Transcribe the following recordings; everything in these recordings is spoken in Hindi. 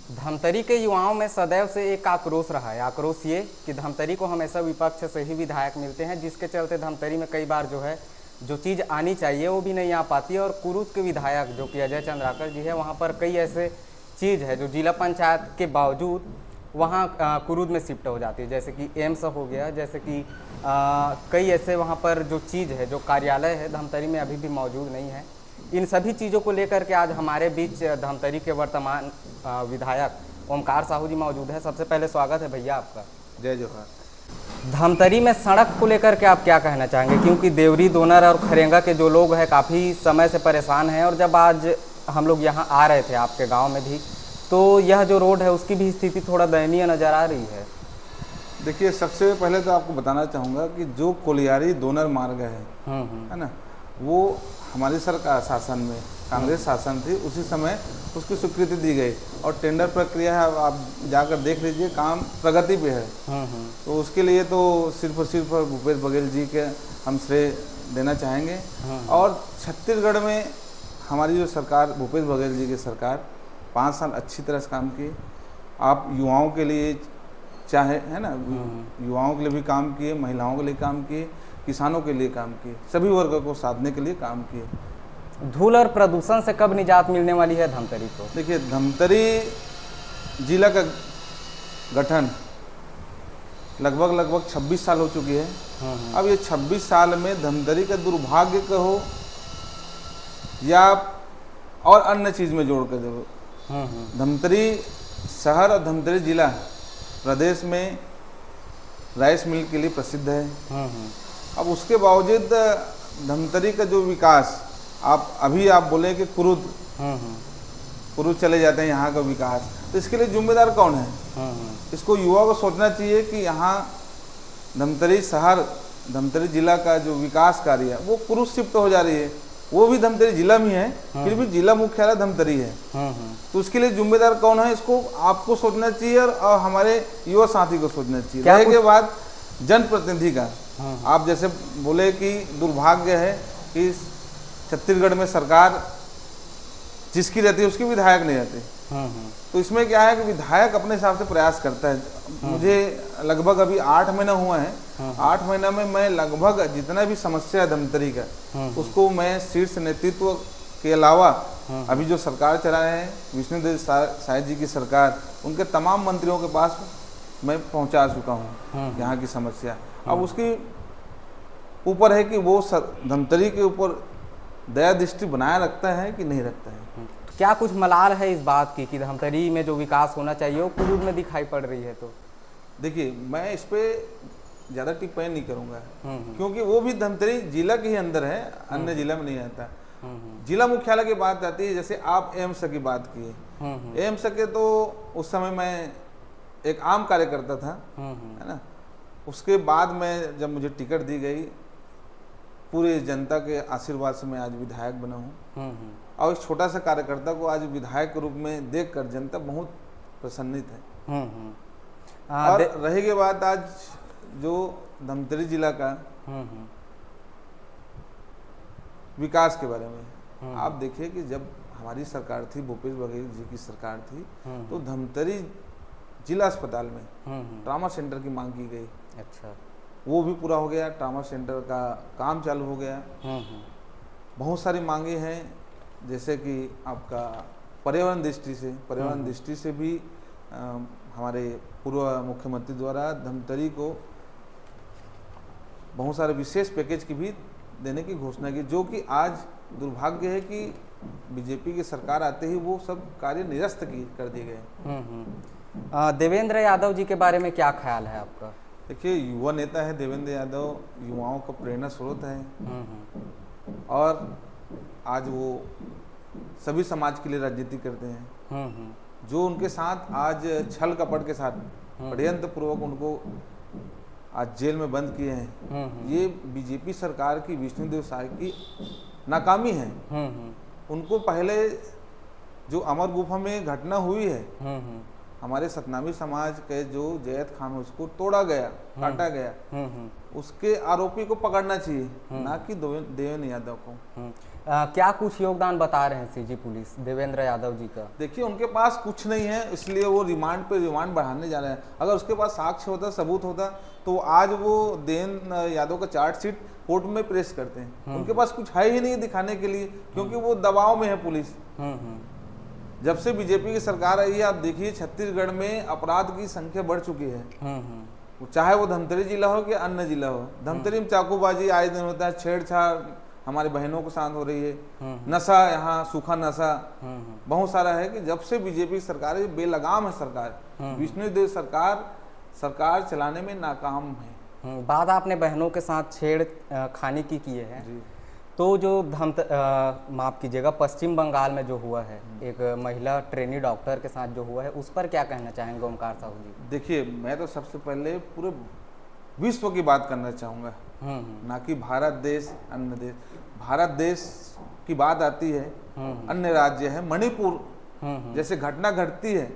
धमतरी के युवाओं में सदैव से एक आक्रोश रहा है। आक्रोश ये कि धमतरी को हमेशा विपक्ष से ही विधायक मिलते हैं, जिसके चलते धमतरी में कई बार जो है जो चीज़ आनी चाहिए वो भी नहीं आ पाती है। और कुरुद के विधायक जो कि अजय चंद्राकर जी है, वहाँ पर कई ऐसे चीज़ है जो जिला पंचायत के बावजूद वहाँ कुरुद में शिफ्ट हो जाती है, जैसे कि एम्स हो गया, जैसे कि कई ऐसे वहाँ पर जो चीज़ है, जो कार्यालय है धमतरी में अभी भी मौजूद नहीं है। इन सभी चीज़ों को लेकर के आज हमारे बीच धमतरी के वर्तमान विधायक ओमकार साहू जी मौजूद है। सबसे पहले स्वागत है भैया आपका। जय जोहार। धमतरी में सड़क को लेकर के आप क्या कहना चाहेंगे, क्योंकि देवरी, दोनर और खरेंगा के जो लोग हैं काफ़ी समय से परेशान हैं, और जब आज हम लोग यहाँ आ रहे थे आपके गांव में भी, तो यह जो रोड है उसकी भी स्थिति थोड़ा दयनीय नज़र आ रही है। देखिए, सबसे पहले तो आपको बताना चाहूँगा कि जो कोलियारी दोनर मार्ग है ना, वो हमारी सरकार शासन में, कांग्रेस शासन थी, उसी समय उसकी स्वीकृति दी गई और टेंडर प्रक्रिया है, आप जाकर देख लीजिए, काम प्रगति पे है। तो उसके लिए तो सिर्फ और सिर्फ भूपेश बघेल जी के हम श्रेय देना चाहेंगे। और छत्तीसगढ़ में हमारी जो सरकार, भूपेश बघेल जी की सरकार 5 साल अच्छी तरह से काम किए। आप युवाओं के लिए चाहे, है ना, युवाओं के लिए भी काम किए, महिलाओं के लिए काम किए, किसानों के लिए काम किए, सभी वर्गों को साधने के लिए काम किए। धूल और प्रदूषण से कब निजात मिलने वाली है धमतरी को? देखिए, धमतरी जिला का गठन लगभग 26 साल हो चुकी है। अब ये 26 साल में धमतरी का दुर्भाग्य कहो या और अन्य चीज़ में जोड़ कर दो, धमतरी शहर और धमतरी जिला प्रदेश में राइस मिल के लिए प्रसिद्ध है। अब उसके बावजूद धमतरी का जो विकास, आप बोले कि कुरुद चले जाते हैं यहाँ का विकास, तो इसके लिए जिम्मेदार कौन है? इसको युवा को सोचना चाहिए कि यहाँ धमतरी शहर, धमतरी जिला का जो विकास कार्य है वो कुरुद शिफ्ट हो जा रही है। वो भी धमतरी जिला में है, फिर भी जिला मुख्यालय धमतरी है। तो उसके लिए जिम्मेदार कौन है, इसको आपको सोचना चाहिए और हमारे युवा साथी को सोचना चाहिए। रहे के बाद जनप्रतिनिधि का, आप जैसे बोले कि दुर्भाग्य है कि छत्तीसगढ़ में सरकार जिसकी रहती है उसके विधायक नहीं रहते। तो इसमें क्या है कि विधायक अपने हिसाब से प्रयास करता है। मुझे लगभग अभी 8 महीना हुआ है। 8 महीना में मैं लगभग जितना भी समस्या है धमतरी का, उसको मैं शीर्ष नेतृत्व के अलावा अभी जो सरकार चला रहे हैं विष्णुदेव साय जी की सरकार, उनके तमाम मंत्रियों के पास मैं पहुंचा चुका हूं यहाँ की समस्या। अब उसके ऊपर है कि वो धमतरी के ऊपर दया दृष्टि बनाए रखता है कि नहीं रखता है। क्या कुछ मलाल है इस बात की कि धमतरी में जो विकास होना चाहिए वो कुरुद में दिखाई पड़ रही है? तो देखिए, मैं इस पे ज़्यादा टिप्पणी नहीं करूँगा, क्योंकि वो भी धमतरी जिला के ही अंदर है, अन्य जिला में नहीं आता। जिला मुख्यालय की बात आती है, जैसे आप एम्स की बात की, एम्स के तो उस समय मैं एक आम कार्यकर्ता था, है ना। उसके बाद में जब मुझे टिकट दी गई, पूरे जनता के आशीर्वाद से मैं आज विधायक बना हूँ। और इस छोटा सा कार्यकर्ता को आज विधायक के रूप में देखकर जनता बहुत प्रसन्नित है। और रही के बाद आज जो धमतरी जिला का विकास के बारे में आप देखिए कि जब हमारी सरकार थी, भूपेश बघेल जी की सरकार थी, तो धमतरी जिला अस्पताल में ट्रामा सेंटर की मांग की गई। अच्छा, वो भी पूरा हो गया, ट्रामा सेंटर का काम चालू हो गया। बहुत सारी मांगे हैं, जैसे कि आपका पर्यावरण दृष्टि से भी हमारे पूर्व मुख्यमंत्री द्वारा धमतरी को बहुत सारे विशेष पैकेज की भी देने की घोषणा की, जो कि आज दुर्भाग्य है कि बीजेपी की सरकार आते ही वो सब कार्य निरस्त कर दिए गए। देवेंद्र यादव जी के बारे में क्या ख्याल है आपका? देखिए, युवा नेता है देवेंद्र यादव, युवाओं का प्रेरणा स्रोत है और आज वो सभी समाज के लिए राजनीति करते हैं। जो उनके साथ आज छल कपट के साथ षड्यंत्र पूर्वक उनको आज जेल में बंद किए हैं, ये बीजेपी सरकार की, विष्णुदेव साय की नाकामी है। उनको पहले जो अमर गुफा में घटना हुई है, हमारे सतनामी समाज के जो जैत खान है उसको तोड़ा गया, काटा गया, उसके आरोपी को पकड़ना चाहिए, ना कि देवेंद्र यादव को। क्या कुछ योगदान बता रहे हैं सीजी पुलिस देवेंद्र यादव जी का? देखिए, उनके पास कुछ नहीं है, इसलिए वो रिमांड पे रिमांड बढ़ाने जा रहे हैं। अगर उसके पास साक्ष्य होता, सबूत होता, तो आज वो देवेंद्र यादव का चार्जशीट कोर्ट में पेश करते हैं। उनके पास कुछ है ही नहीं दिखाने के लिए, क्योंकि वो दबाव में है पुलिस। जब से बीजेपी की सरकार आई है, आप देखिए छत्तीसगढ़ में अपराध की संख्या बढ़ चुकी है। चाहे वो धमतरी जिला हो या अन्य जिला हो। धमतरी में चाकूबाजी आए दिन होता है, छेड़छाड़ हमारी बहनों के साथ हो रही है, नशा, यहाँ सूखा नशा बहुत सारा है। कि जब से बीजेपी सरकार है, बेलगाम है सरकार, विष्णुदेव सरकार चलाने में नाकाम है। बात आपने बहनों के साथ छेड़ खाने की किए है, तो जो माफ कीजिएगा, पश्चिम बंगाल में जो हुआ है एक महिला ट्रेनी डॉक्टर के साथ जो हुआ है, उस पर क्या कहना चाहेंगे ओमकार साहू जी? देखिए, मैं तो सबसे पहले पूरे विश्व की बात करना चाहूँगा, ना कि भारत देश अन्य देश। भारत देश की बात आती है, अन्य राज्य है, मणिपुर जैसे घटना घटती है,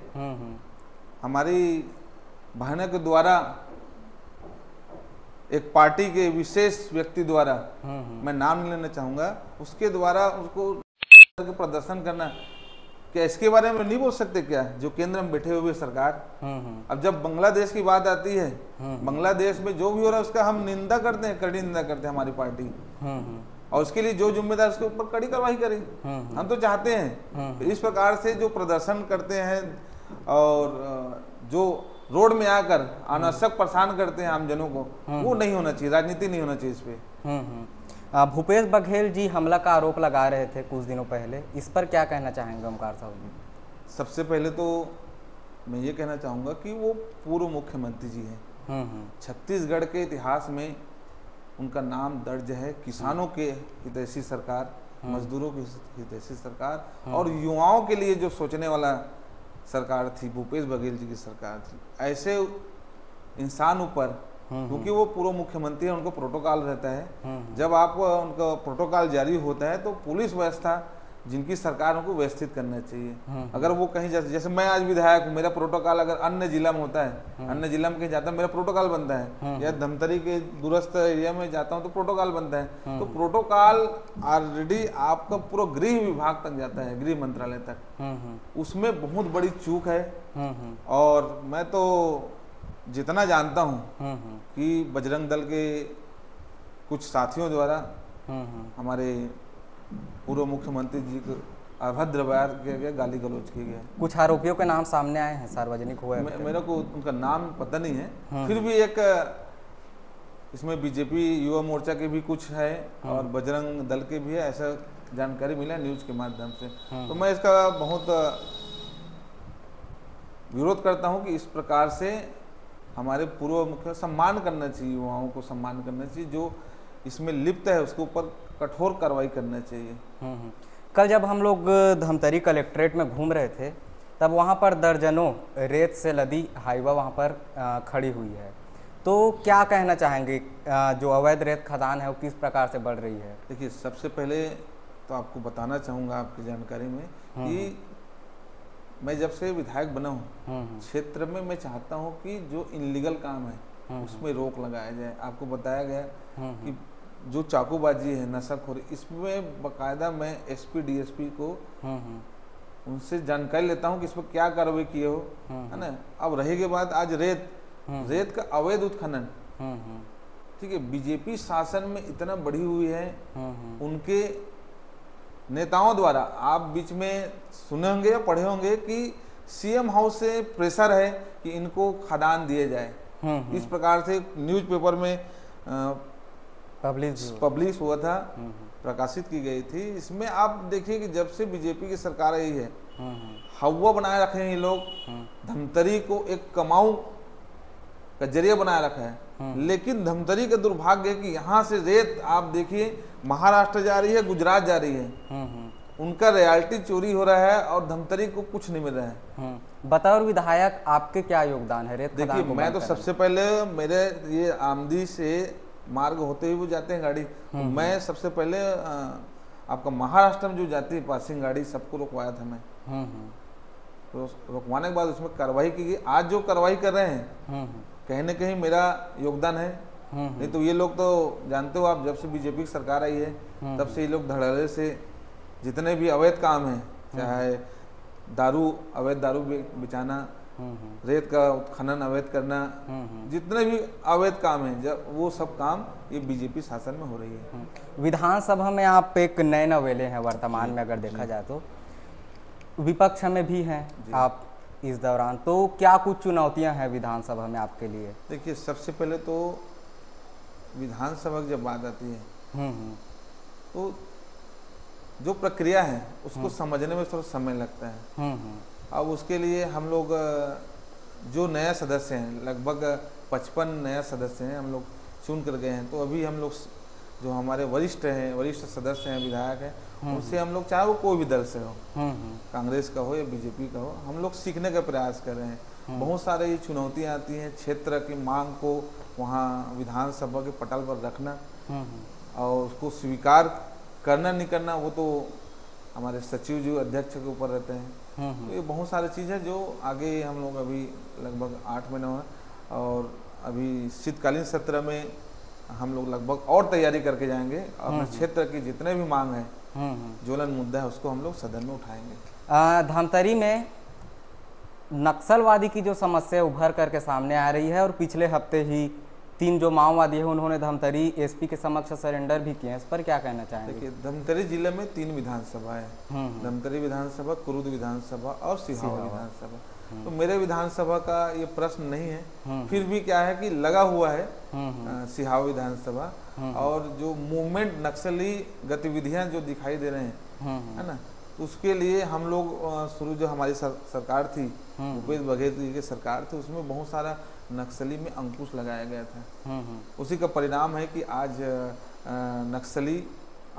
हमारी बहनों के द्वारा, एक पार्टी के विशेष व्यक्ति द्वारा, मैं नाम नहीं लेना चाहूँगा, उसके द्वारा उसको प्रदर्शन करना, क्या इसके बारे में नहीं बोल सकते क्या, जो केंद्र में बैठे हुए सरकार? अब जब बांग्लादेश की बात आती है, बांग्लादेश में जो भी हो रहा है उसका हम निंदा करते हैं, कड़ी निंदा करते हैं हमारी पार्टी, और उसके लिए जो जिम्मेदार उसके ऊपर कड़ी कार्रवाई करे। हम तो चाहते हैं इस प्रकार से जो प्रदर्शन करते हैं और जो रोड में आकर अनावश्यक परेशान करते हैं आम जनों को, वो नहीं होना चाहिए, राजनीति नहीं होना चाहिए इस पे। भूपेश बघेल जी हमला का आरोप लगा रहे थे कुछ दिनों पहले, इस पर क्या कहना चाहेंगे ओमकार साहब जी? सबसे पहले तो मैं ये कहना चाहूँगा कि वो पूर्व मुख्यमंत्री जी हैं। छत्तीसगढ़ के इतिहास में उनका नाम दर्ज है, किसानों के हितैषी सरकार, मजदूरों की हितैषी सरकार और युवाओं के लिए जो सोचने वाला सरकार थी, भूपेश बघेल जी की सरकार थी। ऐसे इंसान ऊपर, क्योंकि वो पूर्व मुख्यमंत्री है, उनको प्रोटोकॉल रहता है, जब आप उनका प्रोटोकॉल जारी होता है तो पुलिस व्यवस्था जिनकी सरकार उनको व्यवस्थित करना चाहिए। अगर वो कहीं जैसे मैं आज विधायक हूँ, मेरा प्रोटोकॉल अगर अन्य जिला में होता है, अन्य जिला में कहीं जाता है, मेरा प्रोटोकॉल बनता है, या धमतरी के दूरस्थ एरिया में जाता हूँ तो प्रोटोकॉल बनता है। तो प्रोटोकॉल ऑलरेडी आपका पूरा गृह विभाग तक जाता है, गृह मंत्रालय तक। उसमें बहुत बड़ी चूक है। और मैं तो जितना जानता हूँ कि बजरंग दल के कुछ साथियों द्वारा हमारे पूर्व मुख्यमंत्री जी को अभद्र बयान किया गया, गाली गलौज किया गया। कुछ आरोपियों के नाम सामने आए हैं, सार्वजनिक हुए हैं। मेरे को उनका नाम पता नहीं है, फिर भी एक इसमें बीजेपी युवा मोर्चा के भी कुछ है और बजरंग दल के भी है, ऐसा जानकारी मिला न्यूज के माध्यम से। तो मैं इसका बहुत विरोध करता हूं कि इस प्रकार से हमारे पूर्व मुख्य सम्मान करना चाहिए, युवाओं को सम्मान करना चाहिए, जो इसमें लिप्त है उसके ऊपर कठोर कार्रवाई करना चाहिए। कल जब हम लोग धमतरी कलेक्ट्रेट में घूम रहे थे, तब वहाँ पर दर्जनों रेत से लदी हाईवा वहाँ पर खड़ी हुई है, तो क्या कहना चाहेंगे, जो अवैध रेत खदान है वो किस प्रकार से बढ़ रही है? देखिए, सबसे पहले तो आपको बताना चाहूँगा आपकी जानकारी में कि मैं जब से विधायक बना हूँ, क्षेत्र में मैं चाहता हूँ कि जो इनलीगल काम है उसमें रोक लगाया जाए। आपको बताया गया कि जो चाकूबाजी है, नशाखोरी, इसमें बाकायदा मैं एसपी डीएसपी को उनसे जानकारी लेता हूँ कि इस पर क्या कार्रवाई किए हो, है ना। अब रहेगी बात आज रेत का अवैध उत्खनन, ठीक है, बीजेपी शासन में इतना बढ़ी हुई है, उनके नेताओं द्वारा, आप बीच में सुने होंगे या पढ़े होंगे कि सीएम हाउस से प्रेशर है कि इनको खदान दिए जाए। इस प्रकार से न्यूज़पेपर में पब्लिश हुआ था, प्रकाशित की गई थी। इसमें आप देखिए कि जब से बीजेपी की सरकार आई है, हवा बनाए रखे हैं ये लोग, धमतरी को एक कमाऊ का जरिया बनाए रखा है। लेकिन धमतरी का दुर्भाग्य है कि यहाँ से रेत आप देखिए महाराष्ट्र जा रही है, गुजरात जा रही है, उनका रॉयल्टी चोरी हो रहा है और धमतरी को कुछ नहीं मिल रहा है। बतौर विधायक आपके क्या योगदान है रेत? देखिए, मैं तो सबसे पहले, मेरे ये आमदी से मार्ग होते हुए वो जाते हैं गाड़ी, मैं सबसे पहले आपका महाराष्ट्र में जो जाती है पासिंग गाड़ी, सबको रुकवाया था मैं। तो रुकवाने के बाद उसमें कार्रवाई की गई। आज जो कार्रवाई कर रहे हैं, कहीं न कहीं मेरा योगदान है, नहीं तो ये लोग तो जानते हो आप, जब से बीजेपी की सरकार आई है तब से ये लोग धड़ल्ले से जितने भी अवैध काम हैं, चाहे अवैध दारू बेचाना, रेत का उत्खनन अवैध करना, जितने भी अवैध काम हैं, जब वो सब काम ये बीजेपी शासन में हो रही है। विधानसभा में आप एक नए नवेले हैं वर्तमान में, अगर देखा जाए तो विपक्ष में भी हैं आप इस दौरान, तो क्या कुछ चुनौतियां हैं विधानसभा में आपके लिए? देखिए, सबसे पहले तो विधानसभा की जब बात आती है तो जो प्रक्रिया है उसको समझने में थोड़ा समय लगता है। अब उसके लिए हम लोग जो नया सदस्य हैं, लगभग 55 नया सदस्य हैं, हम लोग चुन कर गए हैं। तो अभी हम लोग जो हमारे वरिष्ठ सदस्य हैं, विधायक हैं, उनसे हम लोग, चाहे वो कोई भी दल से हो, कांग्रेस का हो या बीजेपी का हो, हम लोग सीखने का प्रयास कर रहे हैं। बहुत सारे ये चुनौतियाँ आती हैं, क्षेत्र की मांग को वहाँ विधानसभा के पटल पर रखना और उसको स्वीकार करना नहीं करना, वो तो हमारे सचिव जी अध्यक्ष के ऊपर रहते हैं। तो ये बहुत सारी चीज़ है जो आगे हम लोग अभी लगभग 8 महीने हुए, और अभी शीतकालीन सत्र में हम लोग लगभग और तैयारी करके जाएंगे। अपने क्षेत्र की जितने भी मांग है, ज्वलन मुद्दा है, उसको हम लोग सदन में उठाएंगे। धमतरी में नक्सलवादी की जो समस्या उभर करके सामने आ रही है, और पिछले हफ्ते ही 3 जो माओवादी है उन्होंने धमतरी एसपी के समक्ष सरेंडर भी किए हैं, इस पर क्या कहना चाहेंगे? देखिए, धमतरी जिले में 3 विधानसभा है, धमतरी विधानसभा, कुरुद विधानसभा और सिहावा विधानसभा। तो मेरे विधानसभा का ये प्रश्न नहीं है, फिर भी क्या है कि लगा हुआ है सिहावा विधानसभा, और जो मूवमेंट नक्सली गतिविधियां जो दिखाई दे रहे हैं, है ना, उसके लिए हम लोग शुरू जो हमारी सरकार थी, भूपेश बघेल जी की सरकार थी, उसमें बहुत सारा नक्सली में अंकुश लगाया गया था। उसी का परिणाम है कि आज नक्सली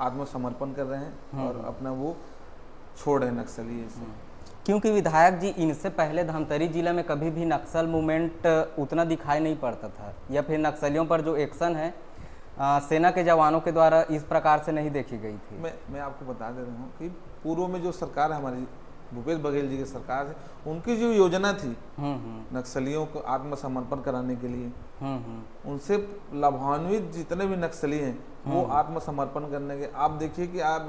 आत्मसमर्पण कर रहे हैं और अपना वो छोड़ रहे हैं नक्सली ऐसे। क्योंकि विधायक जी, इनसे पहले धमतरी जिला में कभी भी नक्सल मूवमेंट उतना दिखाई नहीं पड़ता था, या फिर नक्सलियों पर जो एक्शन है सेना के जवानों के द्वारा इस प्रकार से नहीं देखी गई थी। मैं आपको बता दे रहा हूँ कि पूर्व में जो सरकार हमारी भूपेश बघेल जी की सरकार है, उनकी जो योजना थी नक्सलियों को आत्मसमर्पण कराने के लिए, उनसे लाभान्वित जितने भी नक्सली हैं वो आत्मसमर्पण करने के। आप देखिए कि आप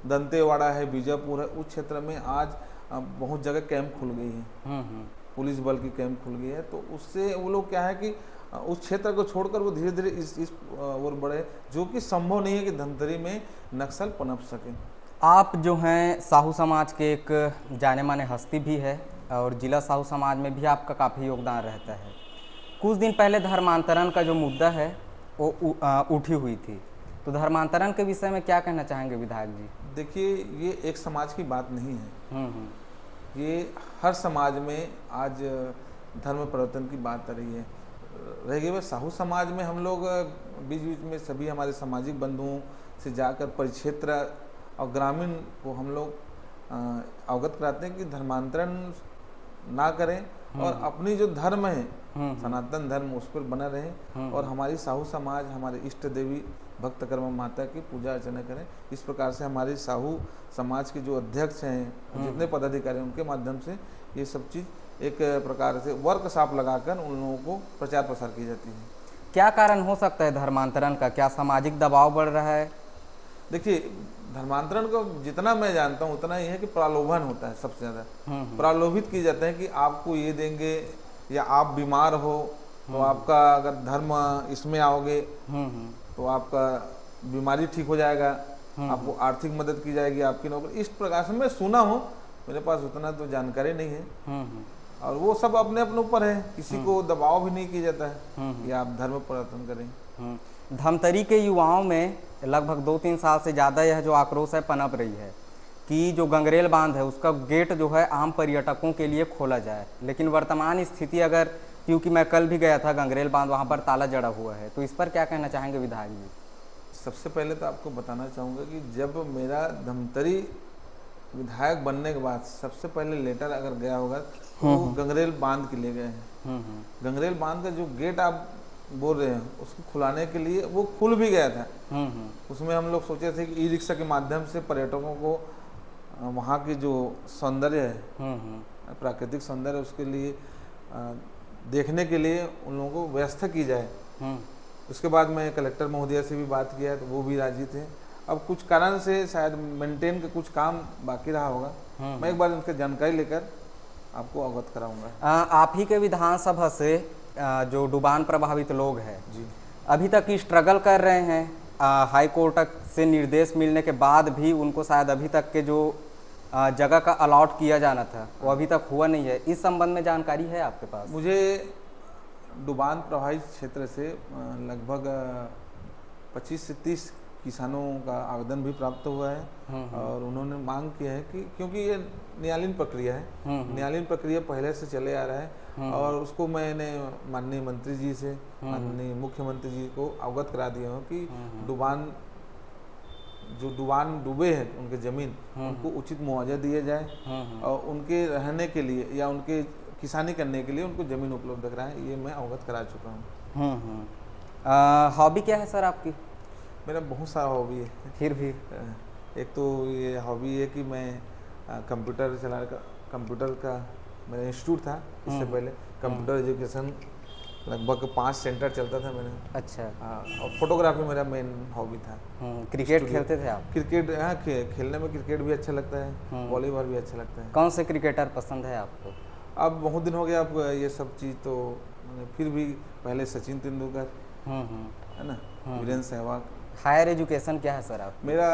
दंतेवाड़ा है, बीजापुर है, उस क्षेत्र में आज बहुत जगह कैंप खुल गई है, पुलिस बल की कैंप खुल गई है। तो उससे वो लोग क्या है कि उस क्षेत्र को छोड़कर वो धीरे धीरे इस ओर बढ़े, जो कि संभव नहीं है कि धमतरी में नक्सल पनप सके। आप जो हैं साहू समाज के एक जाने माने हस्ती भी है, और जिला साहू समाज में भी आपका काफ़ी योगदान रहता है। कुछ दिन पहले धर्मांतरण का जो मुद्दा है वो उठी हुई थी, तो धर्मांतरण के विषय में क्या कहना चाहेंगे विधायक जी? देखिए, ये एक समाज की बात नहीं है, ये हर समाज में आज धर्म परिवर्तन की बात आ रही है। रह गई बस साहू समाज में, हम लोग बीच बीच में सभी हमारे सामाजिक बंधुओं से जाकर परिक्षेत्र और ग्रामीण को हम लोग अवगत कराते हैं कि धर्मांतरण ना करें और अपनी जो धर्म है, सनातन धर्म, उस पर बना रहे, और हमारी साहू समाज, हमारे इष्ट देवी भक्त कर्मा माता की पूजा अर्चना करें। इस प्रकार से हमारी साहू समाज के जो अध्यक्ष हैं, जितने पदाधिकारी, उनके माध्यम से ये सब चीज़ एक प्रकार से वर्कशॉप लगाकर उन लोगों को प्रचार प्रसार की जाती है। क्या कारण हो सकता है धर्मांतरण का? क्या सामाजिक दबाव बढ़ रहा है? देखिए, धर्मांतरण को जितना मैं जानता हूँ उतना ही है कि प्रलोभन होता है, सबसे ज़्यादा प्रलोभित किए जाते हैं कि आपको ये देंगे, या आप बीमार हो तो आपका अगर धर्म इसमें आओगे तो आपका बीमारी ठीक हो जाएगा, आपको आर्थिक मदद की जाएगी, आपकी नौकरी। इस प्रकार से मैं सुना हूँ, मेरे पास उतना तो जानकारी नहीं है, और वो सब अपने अपने ऊपर है, किसी को दबाव भी नहीं किया जाता है कि आप धर्म परिवर्तन करें। धमतरी के युवाओं में लगभग 2-3 साल से ज़्यादा यह जो आक्रोश है पनप रही है कि जो गंगरेल बांध है उसका गेट जो है आम पर्यटकों के लिए खोला जाए, लेकिन वर्तमान स्थिति अगर, क्योंकि मैं कल भी गया था गंगरेल बांध, वहाँ पर ताला जड़ा हुआ है, तो इस पर क्या कहना चाहेंगे विधायक जी? सबसे पहले तो आपको बताना चाहूँगा कि जब मेरा धमतरी विधायक बनने के बाद सबसे पहले लेटर अगर गया होगा तो गंगरेल बांध के लिए गए हैं। गंगरेल बांध का जो गेट आप बोल रहे हैं उसको खुलाने के लिए वो खुल भी गया था। उसमें हम लोग सोचे थे कि ई रिक्शा के माध्यम से पर्यटकों को वहाँ की जो सौंदर्य है, प्राकृतिक सौंदर्य, उसके लिए देखने के लिए उन लोगों को व्यवस्था की जाए। उसके बाद मैं कलेक्टर महोदया से भी बात किया तो वो भी राजी थे। अब कुछ कारण से शायद मेंटेन का कुछ काम बाकी रहा होगा, मैं एक बार उनसे जानकारी लेकर आपको अवगत कराऊंगा। आप ही के विधानसभा से जो डुबान प्रभावित लोग हैं जी, अभी तक स्ट्रगल कर रहे हैं। हाई कोर्ट से निर्देश मिलने के बाद भी उनको शायद अभी तक के जो जगह का अलॉट किया जाना था वो अभी तक हुआ नहीं है। इस संबंध में जानकारी है आपके पास? मुझे डुबान प्रभावित क्षेत्र से लगभग 25 से 30 किसानों का आवेदन भी प्राप्त हुआ है और उन्होंने मांग किया है कि क्योंकि ये न्यायालयीन प्रक्रिया है, न्यायालयीन प्रक्रिया पहले से चले आ रहा है और उसको मैंने माननीय मंत्री जी से, माननीय मुख्यमंत्री जी को अवगत करा दिया हूँ कि डुबान डूबे हैं उनके ज़मीन, उनको उचित मुआवजा दिया जाए और उनके रहने के लिए या उनके किसानी करने के लिए उनको ज़मीन उपलब्ध कराएं, ये मैं अवगत करा चुका हूँ। हॉबी क्या है सर आपकी? मेरा बहुत सारा हॉबी है। फिर भी एक तो ये हॉबी है कि मैं कंप्यूटर का मेरा इंस्टीट्यूट था, इससे पहले कंप्यूटर एजुकेशन लगभग 5 सेंटर चलता था मैंने। अच्छा। और फोटोग्राफी मेरा मेन हॉबी था। क्रिकेट खेलते थे आप? क्रिकेट, हाँ, खेलने में क्रिकेट भी अच्छा लगता है, वॉलीबॉल भी अच्छा लगता है। कौन से क्रिकेटर पसंद है आपको? अब बहुत दिन हो गया अब ये सब चीज़ तो, फिर भी पहले सचिन तेंदुलकर है ना, वीरेंद्र सहवाग। हायर एजुकेशन क्या है सर आप? मेरा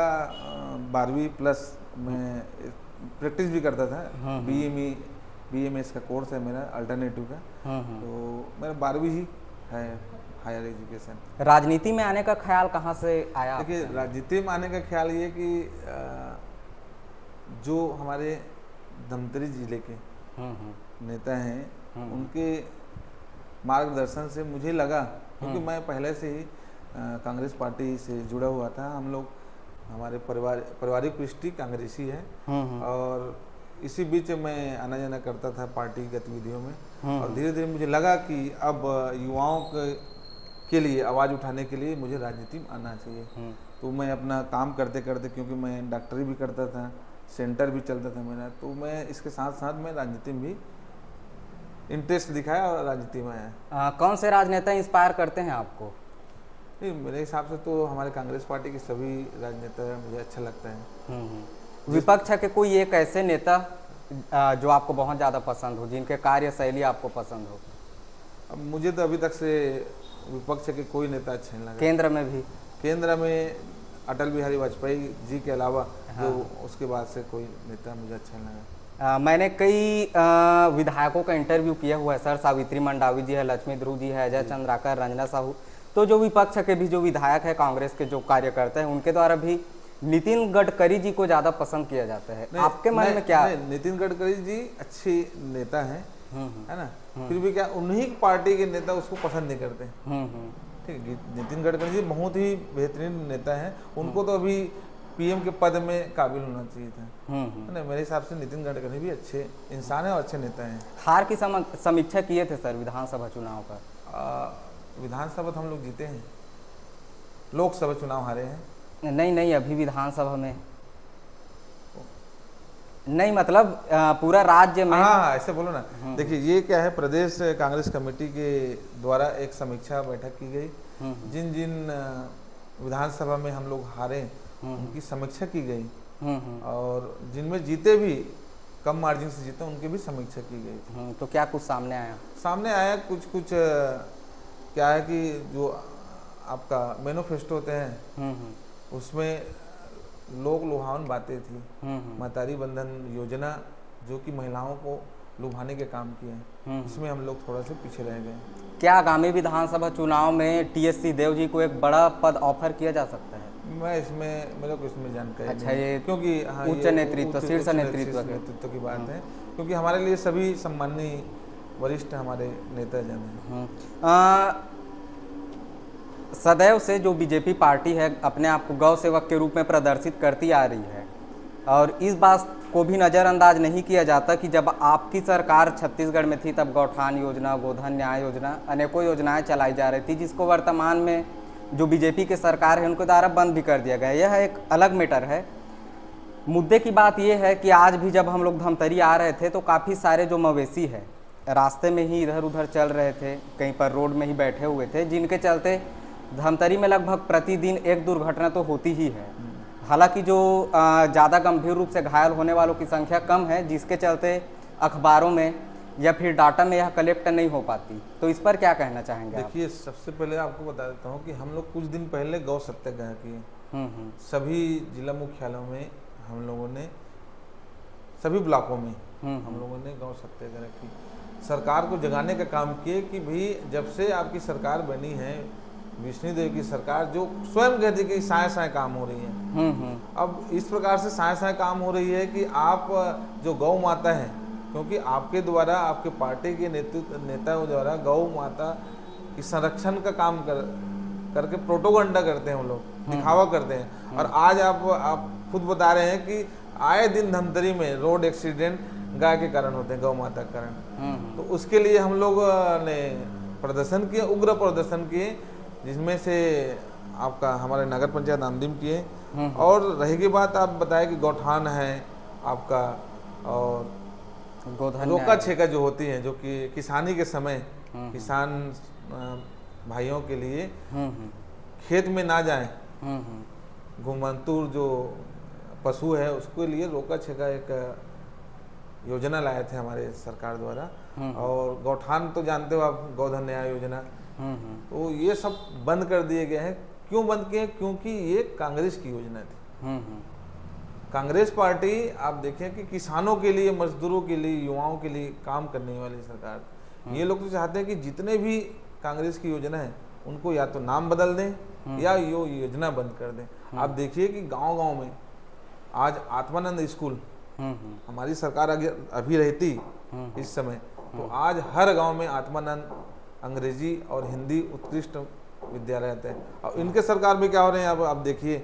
12वीं प्लस मैं प्रैक्टिस भी करता था, BMS का कोर्स है मेरा अल्टरनेटिव का, तो मेरा 12वीं ही है हायर एजुकेशन। राजनीति में आने का ख्याल कहाँ से आया? देखिए, राजनीति में आने का ख्याल ये कि जो हमारे धमतरी जिले के नेता हैं उनके मार्गदर्शन से मुझे लगा, क्योंकि मैं पहले से ही कांग्रेस पार्टी से जुड़ा हुआ था, हम लोग हमारे पारिवारिक पृष्ठि कांग्रेसी है और इसी बीच मैं आना जाना करता था पार्टी गतिविधियों में और धीरे धीरे मुझे लगा कि अब युवाओं के लिए आवाज़ उठाने के लिए मुझे राजनीति में आना चाहिए। तो मैं अपना काम करते करते, क्योंकि मैं डॉक्टरी भी करता था, सेंटर भी चलता था मेरा, तो मैं इसके साथ साथ मैं राजनीति में भी इंटरेस्ट दिखाया और राजनीति में आया। कौन से राजनेता इंस्पायर करते हैं आपको? नहीं, मेरे हिसाब से तो हमारे कांग्रेस पार्टी के सभी राजनेता मुझे अच्छा लगता है। विपक्ष के कोई एक ऐसे नेता जो आपको बहुत ज़्यादा पसंद हो, जिनके कार्यशैली आपको पसंद हो? अब मुझे तो अभी तक से विपक्ष के कोई नेता अच्छे नहीं लगे। केंद्र में भी? केंद्र में अटल बिहारी वाजपेयी जी के अलावा तो उसके बाद से कोई नेता मुझे अच्छा नहीं लगा। मैंने कई विधायकों का इंटरव्यू किया हुआ है सर, सावित्री मंडावी जी है, लक्ष्मी ध्रुव जी है, अजय चंद्राकर, रंजना साहू, तो जो विपक्ष के भी जो विधायक है, कांग्रेस के जो कार्यकर्ता हैं, उनके द्वारा भी नितिन गडकरी जी को ज्यादा पसंद किया जाता है। आपके मन में क्या? नितिन गडकरी जी अच्छे नेता हैं, है ना, फिर भी क्या उन्हीं पार्टी के नेता उसको पसंद नहीं करते। ठीक है, नितिन गडकरी जी बहुत ही बेहतरीन नेता हैं, उनको तो अभी PM के पद में काबिल होना चाहिए था, है ना। मेरे हिसाब से नितिन गडकरी भी अच्छे इंसान है और अच्छे नेता हैं। हार की समीक्षा किए थे सर विधानसभा चुनाव का? विधानसभा तो हम लोग जीते हैं, लोकसभा चुनाव हारे हैं। नहीं, अभी विधानसभा में नहीं, मतलब पूरा राज्य में। हाँ, ऐसे बोलो ना। देखिए, ये क्या है, प्रदेश कांग्रेस कमेटी के द्वारा एक समीक्षा बैठक की गई, जिन जिन विधानसभा में हम लोग हारे उनकी समीक्षा की गई और जिनमें जीते भी कम मार्जिन से जीते उनकी भी समीक्षा की गई। तो क्या कुछ सामने आया? सामने आया कुछ क्या है कि जो आपका मैनिफेस्टो होते हैं उसमें लोक लुभावन बातें थी। महतारी बंधन योजना जो कि महिलाओं को लुभाने के काम किए हैं, इसमें हम लोग थोड़ा सा पीछे रह गए। क्या आगामी विधानसभा चुनाव में TS देव जी को एक बड़ा पद ऑफर किया जा सकता है? मैं इसमें मेरे को इसमें जानकारी अच्छा, ये क्योंकि उच्च नेतृत्व, शीर्ष नेतृत्व की बात है, क्योंकि हमारे लिए सभी सम्माननीय वरिष्ठ हमारे नेता जन हैं। सदैव से जो बीजेपी पार्टी है अपने आप को गौ सेवक के रूप में प्रदर्शित करती आ रही है और इस बात को भी नज़रअंदाज नहीं किया जाता कि जब आपकी सरकार छत्तीसगढ़ में थी तब गौठान योजना, गोधन न्याय योजना, अनेकों योजनाएं चलाई जा रही थी, जिसको वर्तमान में जो बीजेपी के सरकार है उनके द्वारा बंद भी कर दिया गया। यह एक अलग मैटर है। मुद्दे की बात यह है कि आज भी जब हम लोग धमतरी आ रहे थे तो काफ़ी सारे जो मवेशी है रास्ते में ही इधर उधर चल रहे थे, कहीं पर रोड में ही बैठे हुए थे, जिनके चलते धमतरी में लगभग प्रतिदिन एक दुर्घटना तो होती ही है। हालांकि जो ज़्यादा गंभीर रूप से घायल होने वालों की संख्या कम है, जिसके चलते अखबारों में या फिर डाटा में यह कलेक्ट नहीं हो पाती। तो इस पर क्या कहना चाहेंगे? देखिए, सबसे पहले आपको बता देता हूँ कि हम लोग कुछ दिन पहले गौ सत्याग्रह किए। सभी जिला मुख्यालयों में हम लोगों ने, सभी ब्लॉकों में हम लोगों ने गौ सत्याग्रह की, सरकार को जगाने का काम किए कि भाई जब से आपकी सरकार बनी है, विष्णुदेव की सरकार, जो स्वयं कहती है कि साए साए काम हो रही है। अब इस प्रकार से साए साए काम हो रही है कि आप जो गौ माता है, क्योंकि आपके द्वारा, आपके पार्टी के नेताओं द्वारा गौ माता की संरक्षण का काम करके प्रोपोगंडा करते हैं, हम लोग दिखावा करते हैं। और आज आप खुद बता रहे हैं कि आए दिन धमतरी में रोड एक्सीडेंट गाय के कारण होते हैं, गौ माता के कारण। तो उसके लिए हम लोग ने प्रदर्शन किए, उग्र प्रदर्शन किए, जिसमें से आपका हमारे नगर पंचायत आमदिम किए। और रहेगी बात, आप बताएं कि गौठान है आपका, और रोका छेका जो होती है, जो कि किसानी के समय किसान भाइयों के लिए खेत में ना जाएं, घुमंतुर जो पशु है उसके लिए रोका छेका एक योजना लाए थे हमारे सरकार द्वारा। और गौठान तो जानते हो आप, गोधन न्याय योजना, तो ये सब बंद कर दिए गए हैं। क्यों बंद किए? क्योंकि ये कांग्रेस की योजना थी। कांग्रेस पार्टी, आप देखें कि किसानों के लिए, मजदूरों के लिए, युवाओं के लिए काम करने वाली सरकार। ये लोग तो चाहते हैं कि जितने भी कांग्रेस की योजना है उनको या तो नाम बदल दें या यो योजना बंद कर दें। आप देखिए कि गांव-गांव में आज आत्मानंद स्कूल, हमारी सरकार अभी रहती इस समय, तो आज हर गांव में आत्मानंद अंग्रेजी और हिंदी उत्कृष्ट विद्यालय रहते हैं। और इनके सरकार में क्या हो रहे हैं, अब आप देखिए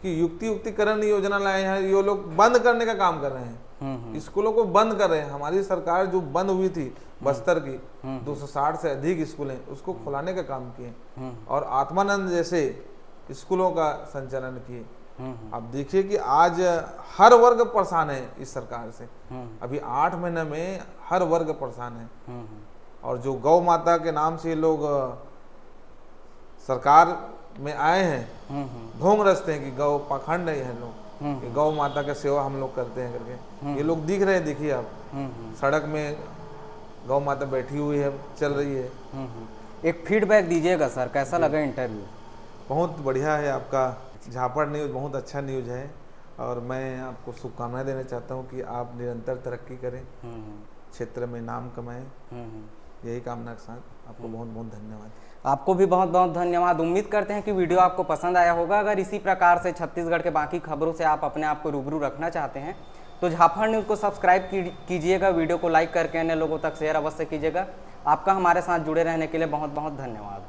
कि युक्तिकरण योजना लाए हैं, ये लोग बंद करने का काम कर रहे हैं, स्कूलों को बंद कर रहे हैं। हमारी सरकार जो बंद हुई थी बस्तर की 260 से अधिक स्कूल हैं, उसको खुलाने का काम किए और आत्मानंद जैसे स्कूलों का संचालन किए। आप देखिए कि आज हर वर्ग परेशान है इस सरकार से। अभी 8 महीने में हर वर्ग परेशान है। और जो गौ माता के नाम से लोग सरकार में आए हैं, ढोंग रचते हैं कि गौ पाखंड है लोग, गौ माता का सेवा हम लोग करते हैं करके। ये लोग दिख रहे हैं, देखिए आप, सड़क में गौ माता बैठी हुई है, चल रही है। एक फीडबैक दीजिएगा सर, कैसा लगा इंटरव्यू? बहुत बढ़िया है, आपका झापड़ न्यूज़ बहुत अच्छा न्यूज़ है। और मैं आपको शुभकामनाएं देना चाहता हूं कि आप निरंतर तरक्की करें, क्षेत्र में नाम कमाएं, यही कामना के साथ आपको बहुत बहुत धन्यवाद। आपको भी बहुत बहुत धन्यवाद। उम्मीद करते हैं कि वीडियो आपको पसंद आया होगा। अगर इसी प्रकार से छत्तीसगढ़ के बाकी खबरों से आप अपने आप को रूबरू रखना चाहते हैं तो झापड़ न्यूज़ को सब्सक्राइब कीजिएगा, वीडियो को लाइक करके अन्य लोगों तक शेयर अवश्य कीजिएगा। आपका हमारे साथ जुड़े रहने के लिए बहुत बहुत धन्यवाद।